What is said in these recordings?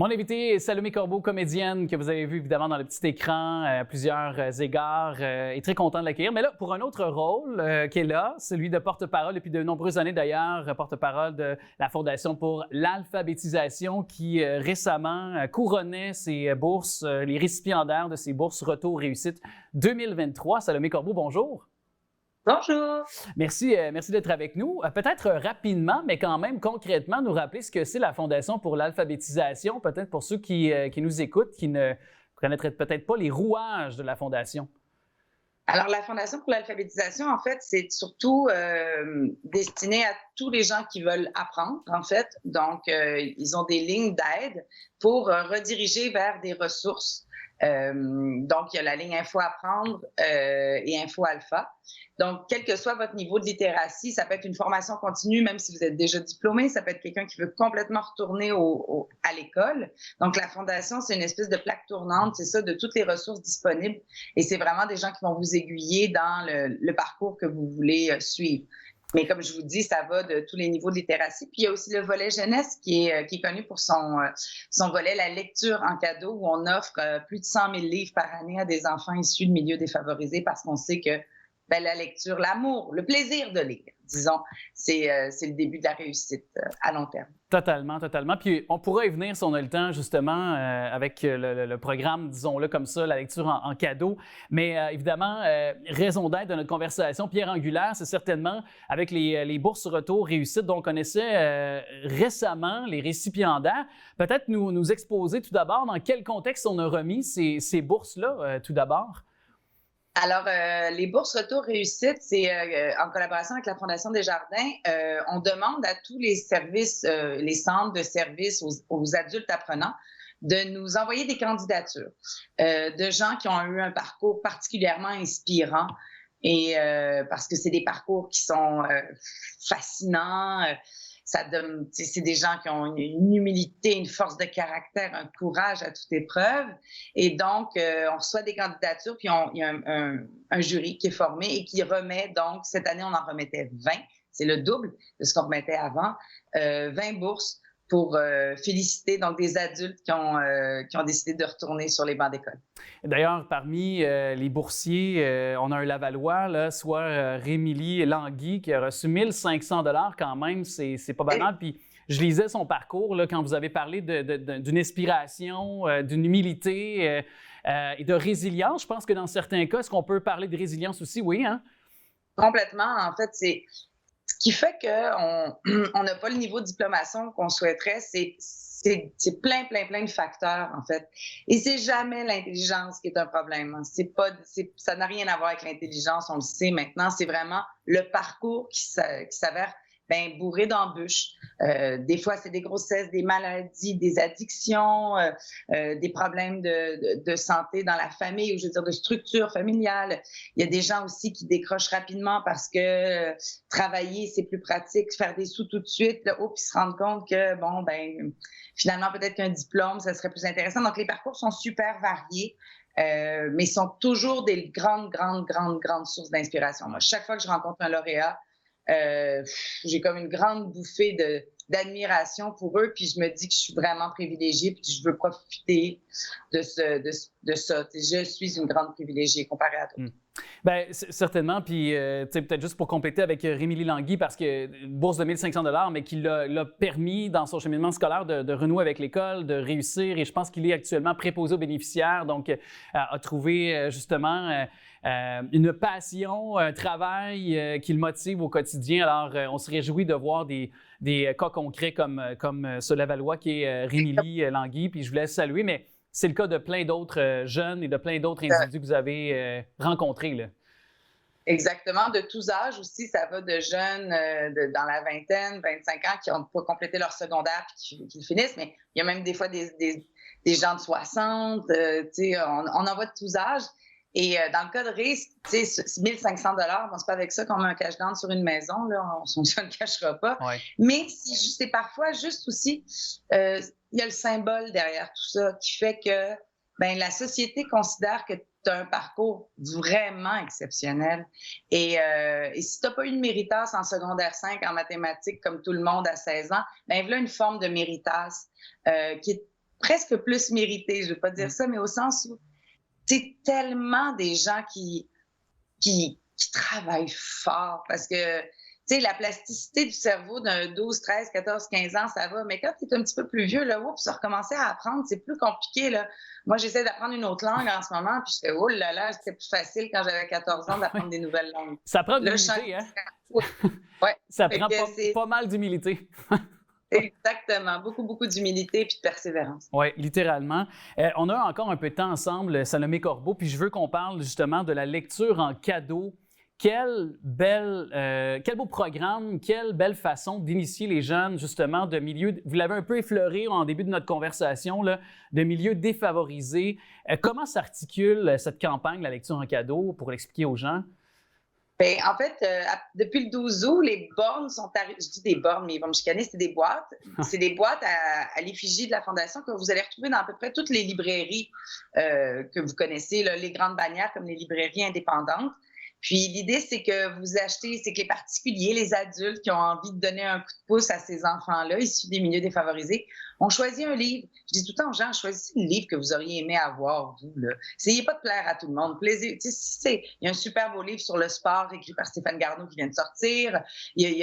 Mon invité est Salomé Corbeau, comédienne que vous avez vue évidemment dans le petit écran à plusieurs égards. Est très content de l'accueillir. Mais là, pour un autre rôle qui est là, celui de porte-parole depuis de nombreuses années d'ailleurs, porte-parole de la Fondation pour l'alphabétisation qui récemment couronnait ses bourses, les récipiendaires de ses bourses Retour Réussite 2023. Salomé Corbeau, bonjour. Bonjour! Merci d'être avec nous. Peut-être rapidement, mais quand même concrètement, nous rappeler ce que c'est la Fondation pour l'alphabétisation, peut-être pour ceux qui nous écoutent, qui ne connaîtraient peut-être pas les rouages de la Fondation. Alors, la Fondation pour l'alphabétisation, en fait, c'est surtout destiné à tous les gens qui veulent apprendre, en fait. Donc, ils ont des lignes d'aide pour rediriger vers des ressources. Donc, il y a la ligne Info Apprendre et Info Alpha. Donc, quel que soit votre niveau de littératie, ça peut être une formation continue, même si vous êtes déjà diplômé, ça peut être quelqu'un qui veut complètement retourner à l'école. Donc, la Fondation, c'est une espèce de plaque tournante, c'est ça, de toutes les ressources disponibles. Et c'est vraiment des gens qui vont vous aiguiller dans le parcours que vous voulez suivre. Mais comme je vous dis, ça va de tous les niveaux de littératie. Puis il y a aussi le volet jeunesse qui est connu pour son volet, la lecture en cadeau, où on offre plus de 100 000 livres par année à des enfants issus de milieux défavorisés parce qu'on sait que la lecture, l'amour, le plaisir de lire, disons, c'est le début de la réussite à long terme. Totalement, totalement. Puis on pourra y venir si on a le temps, justement, avec le programme, disons-le comme ça, la lecture en cadeau. Mais évidemment, raison d'être de notre conversation, pierre angulaire, c'est certainement avec les bourses Retour Réussite dont on connaissait récemment les récipiendaires. Peut-être nous exposer tout d'abord dans quel contexte on a remis ces bourses-là, tout d'abord. Alors, les bourses Retour Réussite, c'est en collaboration avec la Fondation Desjardins. On demande à tous les services, les centres de services aux adultes apprenants de nous envoyer des candidatures de gens qui ont eu un parcours particulièrement inspirant et parce que c'est des parcours qui sont fascinants. C'est des gens qui ont une humilité, une force de caractère, un courage à toute épreuve. Et donc, on reçoit des candidatures, puis il y a un jury qui est formé et qui remet, donc, cette année, on en remettait 20. C'est le double de ce qu'on remettait avant. 20 bourses pour féliciter donc des adultes qui ont décidé de retourner sur les bancs d'école. D'ailleurs, parmi les boursiers, on a un Lavallois, là, soit Rémilie Langui, qui a reçu 1 500 $ quand même, c'est pas banal. Puis je lisais son parcours là, quand vous avez parlé d'une inspiration, d'une humilité et de résilience. Je pense que dans certains cas, est-ce qu'on peut parler de résilience aussi? Oui, hein? Complètement. En fait, c'est ce qui fait qu'on n'a pas le niveau de diplomation qu'on souhaiterait, c'est plein de facteurs, en fait. Et c'est jamais l'intelligence qui est un problème. Ça n'a rien à voir avec l'intelligence, on le sait maintenant. C'est vraiment le parcours qui s'avère bourré d'embûches. Des fois, c'est des grossesses, des maladies, des addictions, des problèmes de santé dans la famille, ou je veux dire de structure familiale. Il y a des gens aussi qui décrochent rapidement parce que travailler, c'est plus pratique, faire des sous tout de suite, là, puis se rendre compte que, finalement, peut-être qu'un diplôme, ça serait plus intéressant. Donc, les parcours sont super variés. Mais sont toujours des grandes sources d'inspiration. Moi, chaque fois que je rencontre un lauréat, j'ai comme une grande bouffée d'admiration pour eux, puis je me dis que je suis vraiment privilégiée, puis je veux profiter de ça. Je suis une grande privilégiée comparée à d'autres. Bien, certainement. Puis, peut-être juste pour compléter avec Rémilie Langui, parce que une bourse de 1 500 $, mais qui l'a permis dans son cheminement scolaire de renouer avec l'école, de réussir. Et je pense qu'il est actuellement préposé aux bénéficiaires, donc a trouvé justement une passion, un travail qui le motive au quotidien. Alors, on se réjouit de voir des cas concrets comme ce Lavallois qui est Rémilie Langui. Puis, je vous laisse saluer, mais c'est le cas de plein d'autres jeunes et de plein d'autres individus que vous avez rencontrés, là. Exactement, de tous âges aussi. Ça va de jeunes dans la vingtaine, 25 ans qui n'ont pas complété leur secondaire et qui le finissent, mais il y a même des fois des gens de 60, on en voit de tous âges. Et dans le cas de risque, 1 500 $, c'est pas avec ça qu'on met un cash-down sur une maison, là, on ne le cachera pas. Ouais. Mais c'est parfois juste aussi, il y a le symbole derrière tout ça qui fait que la société considère que tu as un parcours vraiment exceptionnel. Et si tu n'as pas eu de méritas en secondaire 5 en mathématiques comme tout le monde à 16 ans, voilà une forme de méritas qui est presque plus mérité, je ne veux pas dire ça, mais au sens où c'est tellement des gens qui travaillent fort parce que, tu sais, la plasticité du cerveau d'un 12, 13, 14, 15 ans, ça va. Mais quand tu es un petit peu plus vieux, là, oups, recommencer à apprendre, c'est plus compliqué, là. Moi, j'essaie d'apprendre une autre langue en ce moment, puis je fais, oh là là, c'était plus facile quand j'avais 14 ans d'apprendre des nouvelles langues. Ça prend de l'humilité, hein? Ouais. Ça prend pas mal d'humilité. Exactement. Beaucoup, beaucoup d'humilité puis de persévérance. Oui, littéralement. On a encore un peu de temps ensemble, Salomé Corbeau, puis je veux qu'on parle justement de la lecture en cadeau. Quel beau programme, quelle belle façon d'initier les jeunes justement de milieux, vous l'avez un peu effleuré en début de notre conversation, là, de milieux défavorisés. Comment s'articule cette campagne, la lecture en cadeau, pour l'expliquer aux gens? Bien, en fait, depuis le 12 août, les bornes sont arrivées. Je dis des bornes, mais ils vont me chicaner, c'est des boîtes. C'est des boîtes à l'effigie de la Fondation que vous allez retrouver dans à peu près toutes les librairies que vous connaissez, là, les grandes bannières comme les librairies indépendantes. Puis l'idée, c'est que vous achetez, c'est que les particuliers, les adultes qui ont envie de donner un coup de pouce à ces enfants-là, issus des milieux défavorisés, on choisit un livre. Je dis tout le temps aux gens, choisissez le livre que vous auriez aimé avoir, vous, là. Essayez pas de plaire à tout le monde. Plaisir. Tu sais, il y a un super beau livre sur le sport écrit par Stéphane Garneau qui vient de sortir. Il y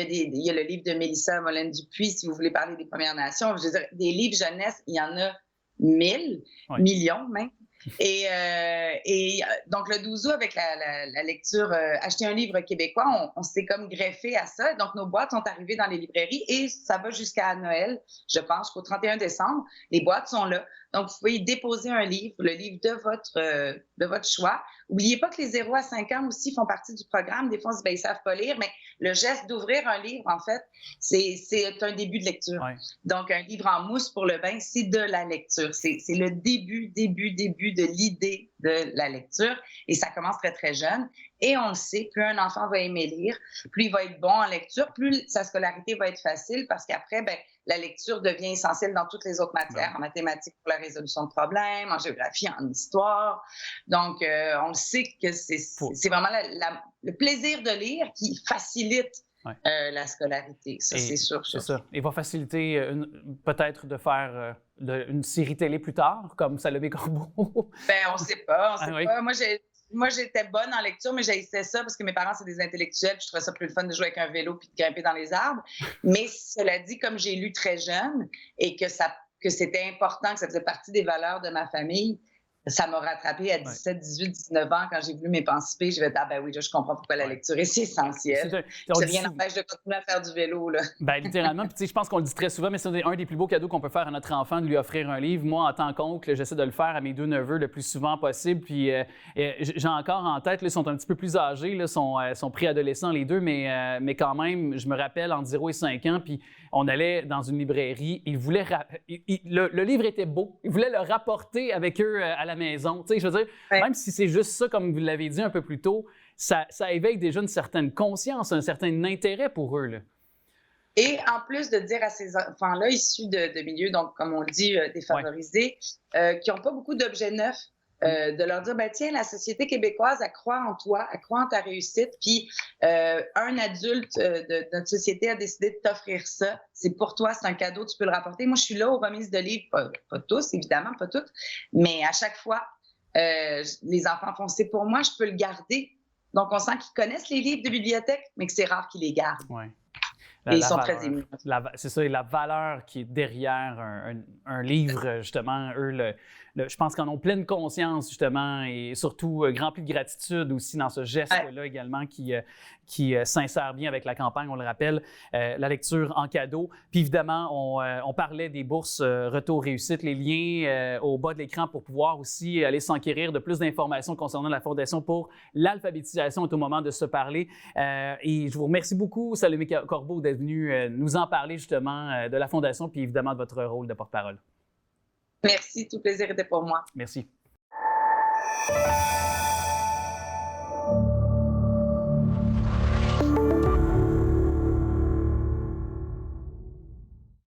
a le livre de Mélissa Molène-Dupuis, si vous voulez parler des Premières Nations. Je veux dire, des livres jeunesse, il y en a 1000, millions même. Et donc, le 12 août, avec la lecture Acheter un livre québécois, on s'est comme greffé à ça. Donc, nos boîtes sont arrivées dans les librairies et ça va jusqu'à Noël, je pense, qu'au 31 décembre. Les boîtes sont là. Donc, vous pouvez y déposer un livre, le livre de votre choix. N'oubliez pas que les 0 à 5 ans aussi font partie du programme. Des fois, on se dit, ils ne savent pas lire, mais le geste d'ouvrir un livre, en fait, c'est un début de lecture. Ouais. Donc, un livre en mousse pour le bain, c'est de la lecture. C'est le début de l'idée de la lecture. Et ça commence très, très jeune. Et on le sait, plus un enfant va aimer lire, plus il va être bon en lecture, plus sa scolarité va être facile parce qu'après, la lecture devient essentielle dans toutes les autres matières, en mathématiques pour la résolution de problèmes, en géographie, en histoire. Donc, on le sait que c'est vraiment le plaisir de lire qui facilite la scolarité. Ça, c'est sûr. C'est ça. Et va faciliter peut-être de faire une série télé plus tard, comme Salomé Corbeau. On ne sait pas. Moi, j'étais bonne en lecture, mais j'haïssais ça parce que mes parents, c'est des intellectuels, puis je trouvais ça plus le fun de jouer avec un vélo puis de grimper dans les arbres. Mais cela dit, comme j'ai lu très jeune et que c'était important, que ça faisait partie des valeurs de ma famille, ça m'a rattrapée à 17, 18, 19 ans quand j'ai voulu m'émanciper. Je vais dire, oui, je comprends pourquoi la lecture est essentielle. Ça rien n'empêche de continuer à faire du vélo. Là. Littéralement. Puis, je pense qu'on le dit très souvent, mais c'est un des plus beaux cadeaux qu'on peut faire à notre enfant, de lui offrir un livre. Moi, en tant qu'oncle, j'essaie de le faire à mes 2 neveux le plus souvent possible. Puis j'ai encore en tête, là, ils sont un petit peu plus âgés, là, sont préadolescents les deux, mais quand même, je me rappelle entre 0 et 5 ans, puis on allait dans une librairie. Ils voulaient le livre était beau. Ils voulaient le rapporter avec eux à la maison. Tu sais, je veux dire, même si c'est juste ça, comme vous l'avez dit un peu plus tôt, ça éveille déjà une certaine conscience, un certain intérêt pour eux, là. Et en plus de dire à ces enfants-là, issus de milieux, donc, comme on le dit, défavorisés, qui n'ont pas beaucoup d'objets neufs, de leur dire, tiens, la société québécoise, elle croit en toi, elle croit en ta réussite, puis un adulte de notre société a décidé de t'offrir ça. C'est pour toi, c'est un cadeau, tu peux le rapporter. Moi, je suis là aux remises de livres, pas tous, évidemment, pas toutes, mais à chaque fois, les enfants font, c'est pour moi, je peux le garder. Donc, on sent qu'ils connaissent les livres de bibliothèque, mais que c'est rare qu'ils les gardent. Ouais. Et ils sont très émus. C'est ça, et la valeur qui est derrière un livre, justement, eux, je pense qu'en ont pleine conscience, justement, et surtout rempli de gratitude aussi dans ce geste-là également qui s'insère bien avec la campagne, on le rappelle, la lecture en cadeau. Puis évidemment, on parlait des bourses Retour Réussite, les liens au bas de l'écran pour pouvoir aussi aller s'enquérir de plus d'informations concernant la Fondation pour l'alphabétisation est au moment de se parler. Et je vous remercie beaucoup, Salomé Corbeau, d'être venu nous en parler justement de la Fondation puis évidemment de votre rôle de porte-parole. Merci, tout plaisir était pour moi. Merci.